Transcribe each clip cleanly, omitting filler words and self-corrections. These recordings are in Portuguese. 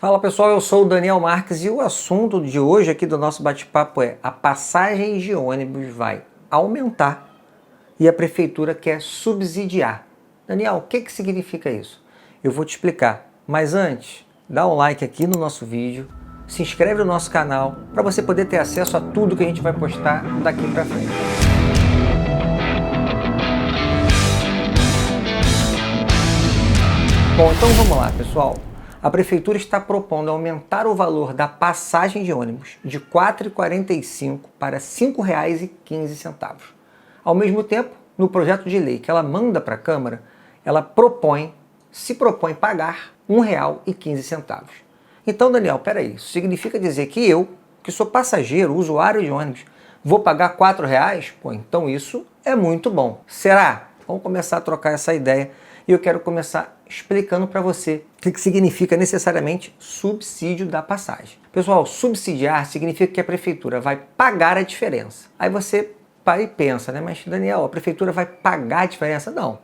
Fala pessoal, eu sou o Daniel Marques e o assunto de hoje aqui do nosso bate-papo é: a passagem de ônibus vai aumentar e a prefeitura quer subsidiar. Daniel, o que significa isso? Eu vou te explicar, mas antes, dá um like aqui no nosso vídeo, se inscreve no nosso canal para você poder ter acesso a tudo que a gente vai postar daqui para frente. Bom, então vamos lá pessoal. A prefeitura está propondo aumentar o valor da passagem de ônibus de R$ 4,45 para R$ 5,15. Ao mesmo tempo, no projeto de lei que ela manda para a Câmara, ela se propõe pagar R$ 1,15. Então, Daniel, peraí, isso significa dizer que eu, que sou passageiro, usuário de ônibus, vou pagar R$ 4,00? Pô, então isso é muito bom. Será? Vamos começar a trocar essa ideia e eu quero começar explicando para você o que significa necessariamente subsídio da passagem. Pessoal, subsidiar significa que a prefeitura vai pagar a diferença. Aí você para e pensa, né? Mas Daniel, a prefeitura vai pagar a diferença? Não.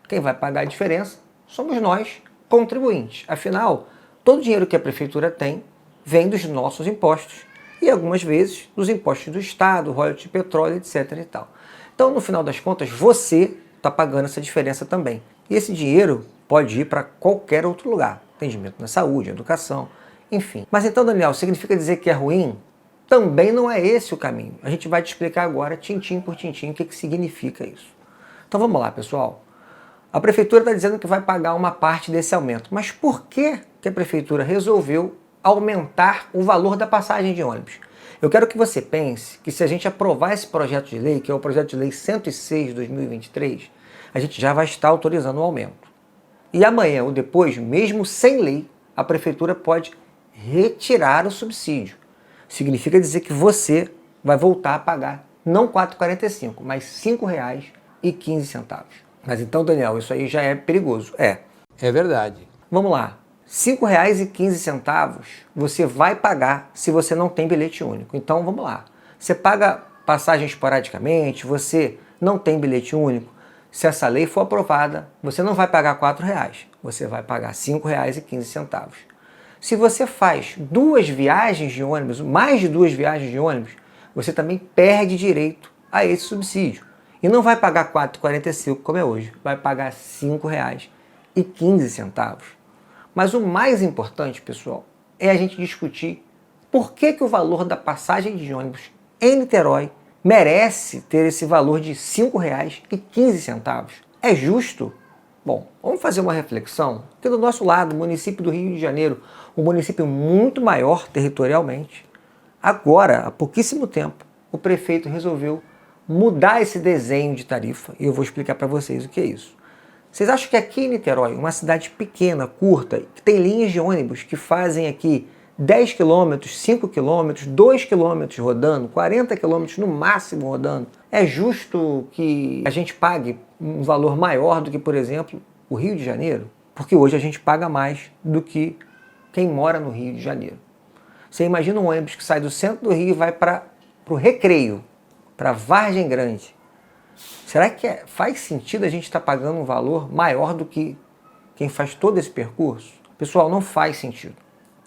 Quem vai pagar a diferença somos nós, contribuintes. Afinal, todo o dinheiro que a prefeitura tem vem dos nossos impostos e algumas vezes dos impostos do Estado, royalties de petróleo, etc. e tal. Então, no final das contas, você está pagando essa diferença também. E esse dinheiro pode ir para qualquer outro lugar. Atendimento na saúde, educação, enfim. Mas então, Daniel, significa dizer que é ruim? Também não é esse o caminho. A gente vai te explicar agora, tintim por tintim, o que significa isso. Então vamos lá, pessoal. A prefeitura está dizendo que vai pagar uma parte desse aumento. Mas por que a prefeitura resolveu aumentar o valor da passagem de ônibus? Eu quero que você pense que se a gente aprovar esse projeto de lei, que é o projeto de lei 106 de 2023, a gente já vai estar autorizando o aumento. E amanhã ou depois, mesmo sem lei, a prefeitura pode retirar o subsídio. Significa dizer que você vai voltar a pagar não R$ 4,45, mas R$ 5,15. Mas então, Daniel, isso aí já é perigoso. É verdade. Vamos lá. R$ 5,15 você vai pagar se você não tem bilhete único. Então, vamos lá. Você paga passagem esporadicamente, você não tem bilhete único. Se essa lei for aprovada, você não vai pagar R$ 4,00, você vai pagar R$ 5,15. Se você faz duas viagens de ônibus, mais de duas viagens de ônibus, você também perde direito a esse subsídio. E não vai pagar R$ 4,45 como é hoje, vai pagar R$ 5,15. Mas o mais importante, pessoal, é a gente discutir por que o valor da passagem de ônibus em Niterói merece ter esse valor de R$ 5,15. É justo? Bom, vamos fazer uma reflexão. Aqui do nosso lado, o município do Rio de Janeiro, um município muito maior territorialmente, agora, há pouquíssimo tempo, o prefeito resolveu mudar esse desenho de tarifa e eu vou explicar para vocês o que é isso. Vocês acham que aqui em Niterói, uma cidade pequena, curta, que tem linhas de ônibus que fazem aqui 10 km, 5 km, 2 km rodando, 40 km no máximo rodando, é justo que a gente pague um valor maior do que, por exemplo, o Rio de Janeiro? Porque hoje a gente paga mais do que quem mora no Rio de Janeiro. Você imagina um ônibus que sai do centro do Rio e vai para o Recreio, para Vargem Grande. Será que faz sentido a gente estar pagando um valor maior do que quem faz todo esse percurso? Pessoal, não faz sentido.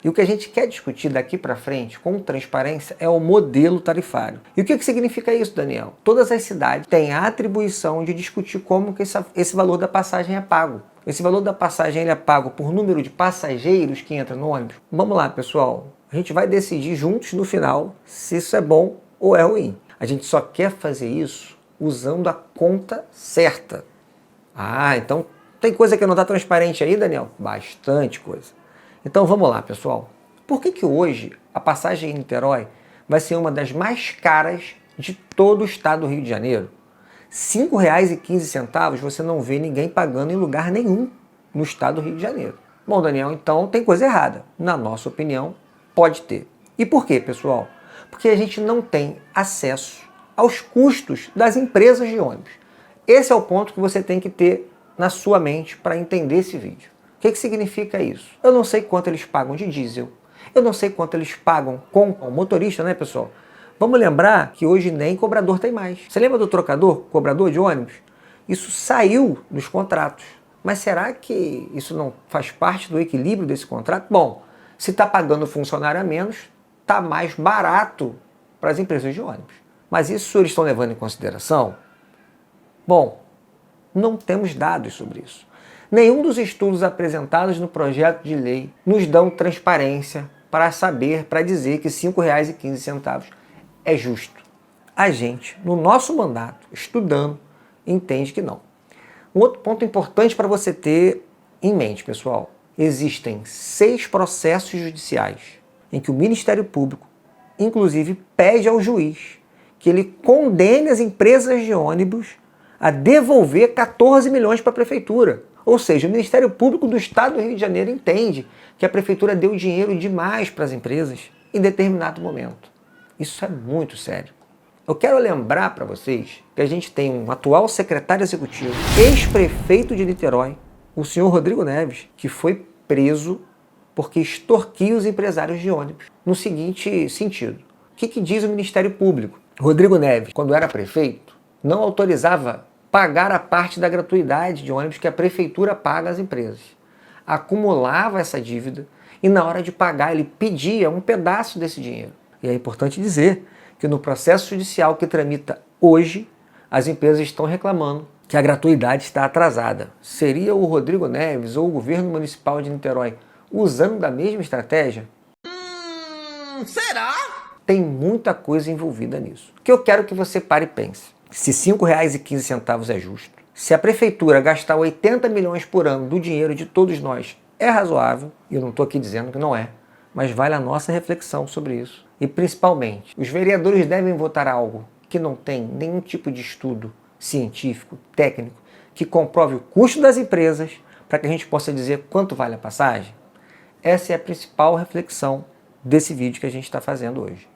E o que a gente quer discutir daqui para frente, com transparência, é o modelo tarifário. E o que significa isso, Daniel? Todas as cidades têm a atribuição de discutir como que esse valor da passagem é pago. Esse valor da passagem ele é pago por número de passageiros que entram no ônibus. Vamos lá, pessoal. A gente vai decidir juntos no final se isso é bom ou é ruim. A gente só quer fazer isso usando a conta certa. Ah, então tem coisa que não está transparente aí, Daniel? Bastante coisa. Então vamos lá, pessoal. Por que hoje a passagem em Niterói vai ser uma das mais caras de todo o estado do Rio de Janeiro? R$ 5,15 você não vê ninguém pagando em lugar nenhum no estado do Rio de Janeiro. Bom, Daniel, então tem coisa errada. Na nossa opinião, pode ter. E por quê, pessoal? Porque a gente não tem acesso aos custos das empresas de ônibus. Esse é o ponto que você tem que ter na sua mente para entender esse vídeo. O que significa isso? Eu não sei quanto eles pagam de diesel, eu não sei quanto eles pagam com o motorista, né, pessoal? Vamos lembrar que hoje nem cobrador tem mais. Você lembra do trocador, cobrador de ônibus? Isso saiu dos contratos. Mas será que isso não faz parte do equilíbrio desse contrato? Bom, Se está pagando funcionário a menos, está mais barato para as empresas de ônibus. Mas isso eles estão levando em consideração? Bom, não temos dados sobre isso. Nenhum dos estudos apresentados no projeto de lei nos dão transparência para saber, para dizer que R$ 5,15 é justo. A gente, no nosso mandato, estudando, entende que não. Um outro ponto importante para você ter em mente, pessoal, existem 6 processos judiciais em que o Ministério Público, inclusive, pede ao juiz que ele condene as empresas de ônibus a devolver 14 milhões para a Prefeitura. Ou seja, o Ministério Público do Estado do Rio de Janeiro entende que a Prefeitura deu dinheiro demais para as empresas em determinado momento. Isso é muito sério. Eu quero lembrar para vocês que a gente tem um atual secretário executivo, ex-prefeito de Niterói, o senhor Rodrigo Neves, que foi preso porque extorquia os empresários de ônibus. No seguinte sentido, o que diz o Ministério Público? Rodrigo Neves, quando era prefeito, não autorizava pagar a parte da gratuidade de ônibus que a prefeitura paga às empresas. Acumulava essa dívida e na hora de pagar ele pedia um pedaço desse dinheiro. E é importante dizer que no processo judicial que tramita hoje, as empresas estão reclamando que a gratuidade está atrasada. Seria o Rodrigo Neves ou o governo municipal de Niterói usando da mesma estratégia? Será? Tem muita coisa envolvida nisso. O que eu quero que você pare e pense. Se R$ 5,15 é justo, se a prefeitura gastar 80 milhões por ano do dinheiro de todos nós é razoável, e eu não estou aqui dizendo que não é, mas vale a nossa reflexão sobre isso. E principalmente, os vereadores devem votar algo que não tem nenhum tipo de estudo científico, técnico, que comprove o custo das empresas para que a gente possa dizer quanto vale a passagem? Essa é a principal reflexão desse vídeo que a gente está fazendo hoje.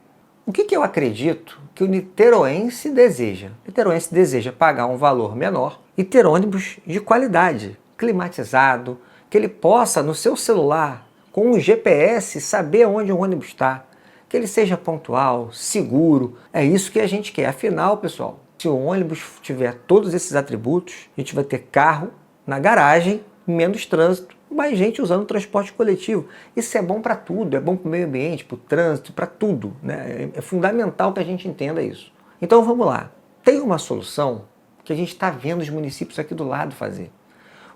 O que eu acredito que o niteroense deseja? O niteroense deseja pagar um valor menor e ter ônibus de qualidade, climatizado, que ele possa, no seu celular, com um GPS, saber onde o ônibus está, que ele seja pontual, seguro. É isso que a gente quer. Afinal, pessoal, se o ônibus tiver todos esses atributos, a gente vai ter carro na garagem, menos trânsito, mais gente usando o transporte coletivo. Isso é bom para tudo, é bom para o meio ambiente, para o trânsito, para tudo, né? É fundamental que a gente entenda isso. Então vamos lá. Tem uma solução que a gente está vendo os municípios aqui do lado fazer.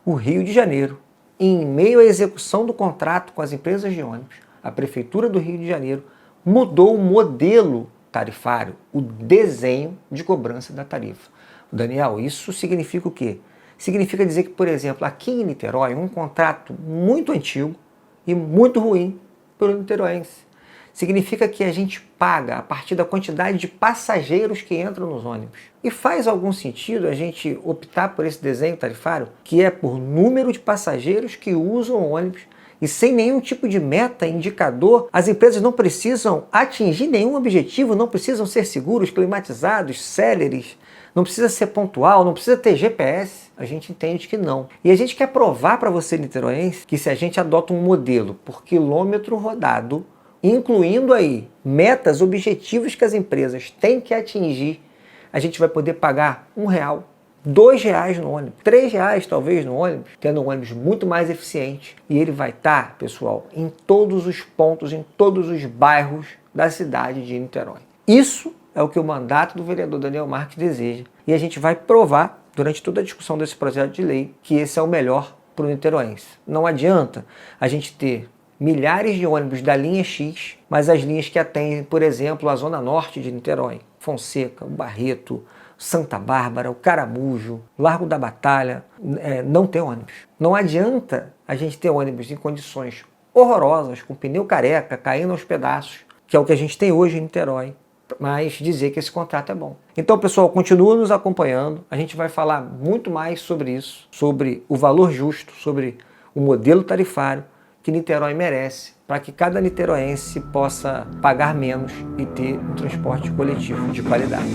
O Rio de Janeiro, em meio à execução do contrato com as empresas de ônibus, a Prefeitura do Rio de Janeiro mudou o modelo tarifário, o desenho de cobrança da tarifa. Daniel, isso significa o quê? Significa dizer que, por exemplo, aqui em Niterói, um contrato muito antigo e muito ruim pelo niteroense. Significa que a gente paga a partir da quantidade de passageiros que entram nos ônibus. E faz algum sentido a gente optar por esse desenho tarifário, que é por número de passageiros que usam o ônibus, e sem nenhum tipo de meta, indicador, as empresas não precisam atingir nenhum objetivo, não precisam ser seguros, climatizados, céleres, não precisa ser pontual, não precisa ter GPS. A gente entende que não. E a gente quer provar para você, niteroense, que se a gente adota um modelo por quilômetro rodado, incluindo aí metas, objetivos que as empresas têm que atingir, a gente vai poder pagar R$1, R$2 no ônibus, R$3 talvez no ônibus, tendo um ônibus muito mais eficiente. E ele vai estar, pessoal, em todos os pontos, em todos os bairros da cidade de Niterói. Isso é o que o mandato do vereador Daniel Marques deseja. E a gente vai provar, durante toda a discussão desse projeto de lei, que esse é o melhor para o niteroense. Não adianta a gente ter milhares de ônibus da linha X, mas as linhas que atendem, por exemplo, a zona norte de Niterói, Fonseca, o Barreto, Santa Bárbara, o Caramujo, Largo da Batalha, não ter ônibus. Não adianta a gente ter ônibus em condições horrorosas, com pneu careca, caindo aos pedaços, que é o que a gente tem hoje em Niterói, mas dizer que esse contrato é bom. Então, pessoal, continua nos acompanhando. A gente vai falar muito mais sobre isso, sobre o valor justo, sobre o modelo tarifário que Niterói merece, para que cada niteroense possa pagar menos e ter um transporte coletivo de qualidade.